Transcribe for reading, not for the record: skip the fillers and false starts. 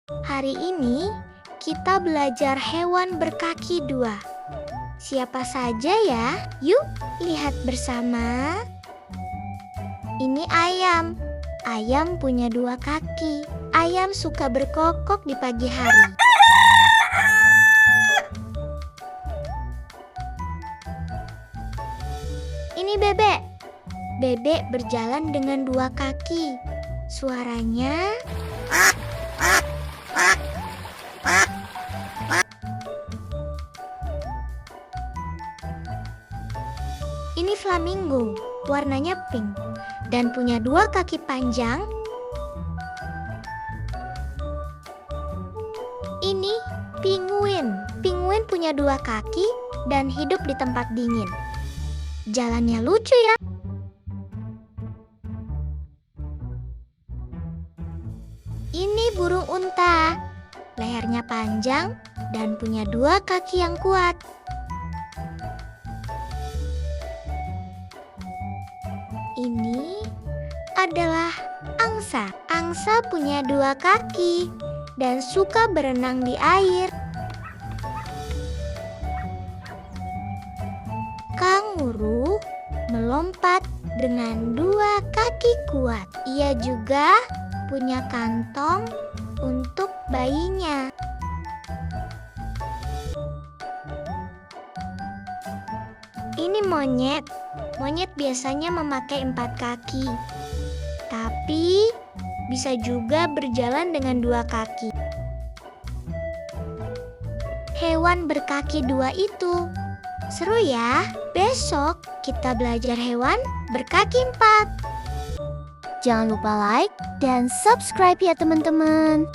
Hari ini kita belajar hewan berkaki dua. Siapa saja ya? Yuk lihat bersama. Ini ayam. Ayam punya dua kaki. Ayam suka berkokok di pagi hari. Ini bebek. Bebek berjalan dengan dua kaki. Suaranya ini flamingo, warnanya pink dan punya dua kaki panjang. Ini penguin. Penguin punya dua kaki dan hidup di tempat dingin. Jalannya lucu ya. Ini burung unta. Lehernya panjang dan punya dua kaki yang kuat. Ini adalah angsa. Angsa punya dua kaki dan suka berenang di air. Kanguru melompat dengan dua kaki kuat. Ia juga punya kantong untuk bayinya. Ini monyet. Monyet biasanya memakai 4 kaki, tapi bisa juga berjalan dengan 2 kaki. Hewan berkaki 2 itu seru ya. Besok kita belajar hewan berkaki 4. Jangan lupa like dan subscribe ya teman-teman.